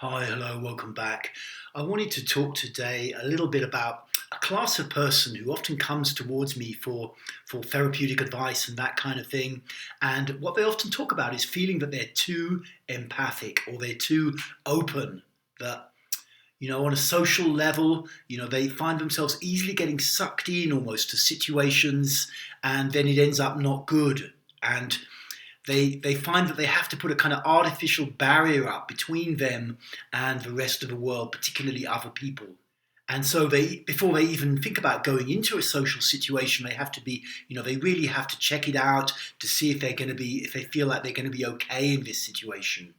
Hi, hello, welcome back. I wanted to talk today a little bit about a class of person who often comes towards me for therapeutic advice and that kind of thing. And what they often talk about is feeling that they're too empathic or they're too open, that, on a social level, they find themselves easily getting sucked in almost to situations and then it ends up not good. And they find that they have to put a kind of artificial barrier up between them and the rest of the world, particularly other people. And so before they even think about going into a social situation, they have to be, they really have to check it out to see if if they feel like they're going to be okay in this situation.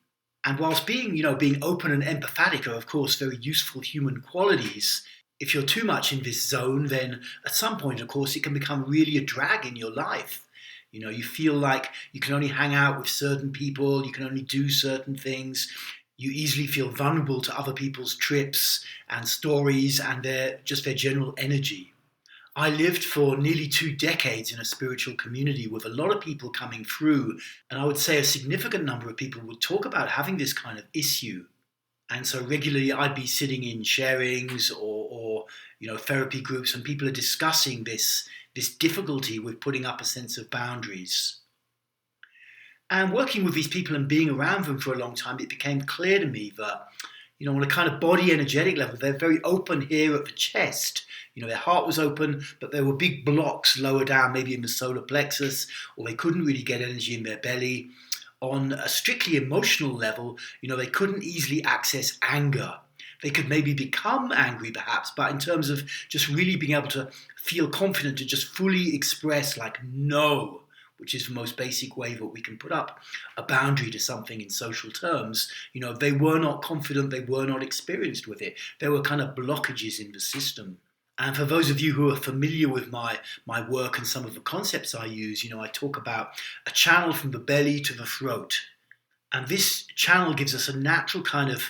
And whilst being open and empathetic are, of course, very useful human qualities, if you're too much in this zone, then at some point, of course, it can become really a drag in your life. You feel like you can only hang out with certain people, you can only do certain things. You easily feel vulnerable to other people's trips and stories and their general energy. I lived for nearly 2 decades in a spiritual community with a lot of people coming through, and I would say a significant number of people would talk about having this kind of issue. And so regularly I'd be sitting in sharings or therapy groups, and people are discussing this difficulty with putting up a sense of boundaries. And working with these people and being around them for a long time, it became clear to me that, on a kind of body energetic level, they're very open here at the chest. Their heart was open, but there were big blocks lower down, maybe in the solar plexus, or they couldn't really get energy in their belly. On a strictly emotional level, they couldn't easily access anger. They could maybe become angry perhaps, but in terms of just really being able to feel confident to just fully express like no, which is the most basic way that we can put up a boundary to something in social terms, they were not confident, they were not experienced with it. There were kind of blockages in the system. And for those of you who are familiar with my work and some of the concepts I use, I talk about a channel from the belly to the throat. And this channel gives us a natural kind of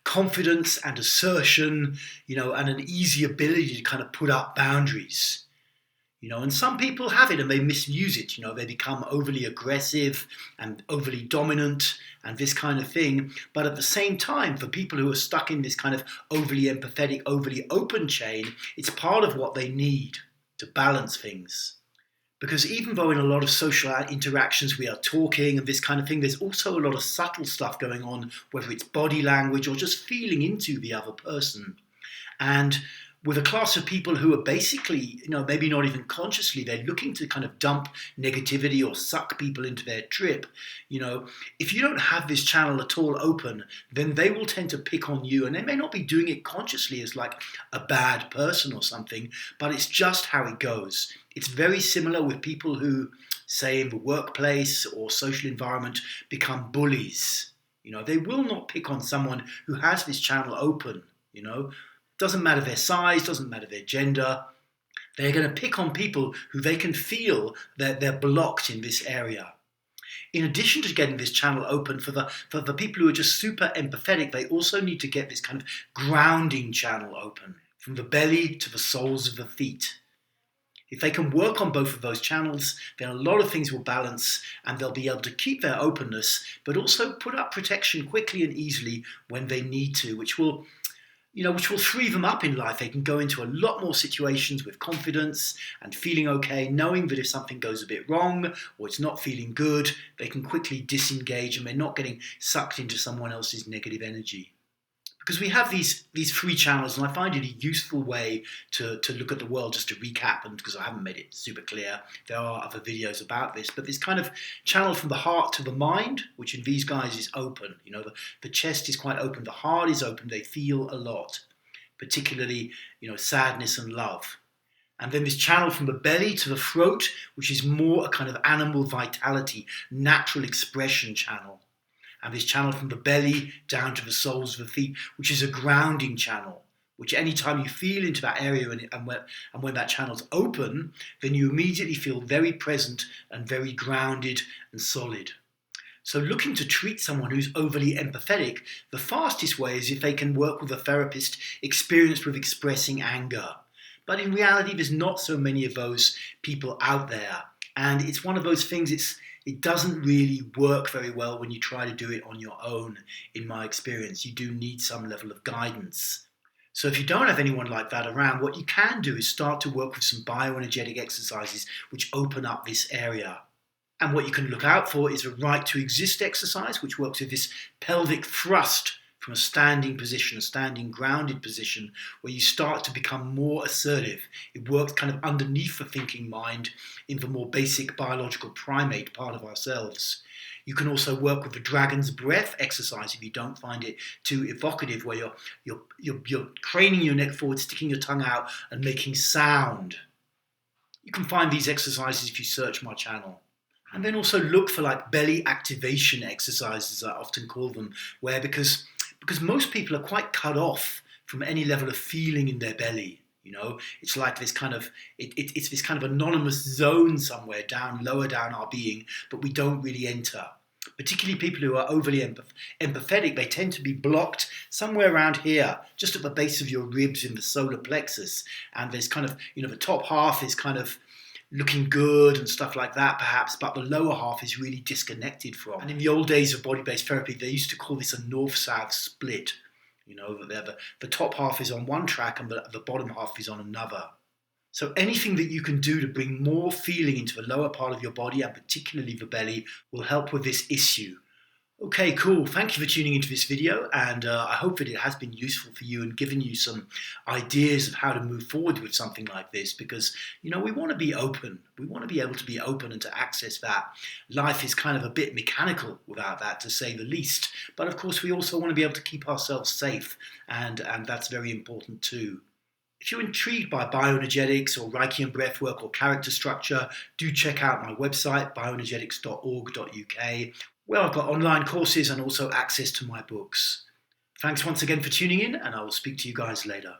confidence and assertion, and an easy ability to kind of put up boundaries. And some people have it and they misuse it. They become overly aggressive and overly dominant and this kind of thing. But at the same time, for people who are stuck in this kind of overly empathetic, overly open chain, it's part of what they need to balance things. Because even though in a lot of social interactions we are talking and this kind of thing, there's also a lot of subtle stuff going on, whether it's body language or just feeling into the other person. And with a class of people who are basically, maybe not even consciously, they're looking to kind of dump negativity or suck people into their trip. If you don't have this channel at all open, then they will tend to pick on you, and they may not be doing it consciously as like a bad person or something, but it's just how it goes. It's very similar with people who, say in the workplace or social environment, become bullies. They will not pick on someone who has this channel open. Doesn't matter their size, doesn't matter their gender. They're going to pick on people who they can feel that they're blocked in this area. In addition to getting this channel open for the people who are just super empathetic, they also need to get this kind of grounding channel open from the belly to the soles of the feet. If they can work on both of those channels, then a lot of things will balance and they'll be able to keep their openness, but also put up protection quickly and easily when they need to, which will free them up in life. They can go into a lot more situations with confidence and feeling okay, knowing that if something goes a bit wrong or it's not feeling good, they can quickly disengage and they're not getting sucked into someone else's negative energy. Because we have these three channels, and I find it a useful way to look at the world, just to recap, and because I haven't made it super clear, there are other videos about this, but this kind of channel from the heart to the mind, which in these guys is open. The chest is quite open, the heart is open, they feel a lot, particularly, sadness and love. And then this channel from the belly to the throat, which is more a kind of animal vitality, natural expression channel. And this channel from the belly down to the soles of the feet, which is a grounding channel, which anytime you feel into that area and when that channel's open, then you immediately feel very present and very grounded and solid. So looking to treat someone who's overly empathetic, the fastest way is if they can work with a therapist experienced with expressing anger. But in reality, there's not so many of those people out there. And it's one of those things, It doesn't really work very well when you try to do it on your own, in my experience. You do need some level of guidance. So if you don't have anyone like that around, what you can do is start to work with some bioenergetic exercises which open up this area. And what you can look out for is a right to exist exercise, which works with this pelvic thrust from a standing position, a standing grounded position, where you start to become more assertive. It works kind of underneath the thinking mind in the more basic biological primate part of ourselves. You can also work with the dragon's breath exercise if you don't find it too evocative, where you're craning your neck forward, sticking your tongue out and making sound. You can find these exercises if you search my channel. And then also look for like belly activation exercises, I often call them, where because most people are quite cut off from any level of feeling in their belly. It's like this kind of it's this kind of anonymous zone somewhere lower down our being, but we don't really enter. Particularly people who are overly empathetic, they tend to be blocked somewhere around here, just at the base of your ribs in the solar plexus. And there's kind of, the top half is kind of looking good and stuff like that perhaps, but the lower half is really disconnected from. And in the old days of body-based therapy, they used to call this a north-south split. The top half is on one track and the bottom half is on another. So anything that you can do to bring more feeling into the lower part of your body, and particularly the belly, will help with this issue. Okay, cool. Thank you for tuning into this video, and I hope that it has been useful for you and given you some ideas of how to move forward with something like this, because, we want to be open. We want to be able to be open and to access that. Life is kind of a bit mechanical without that, to say the least. But of course, we also want to be able to keep ourselves safe, and that's very important too. If you're intrigued by bioenergetics or Reiki and breathwork or character structure, do check out my website, bioenergetics.org.uk, where I've got online courses and also access to my books. Thanks once again for tuning in, and I will speak to you guys later.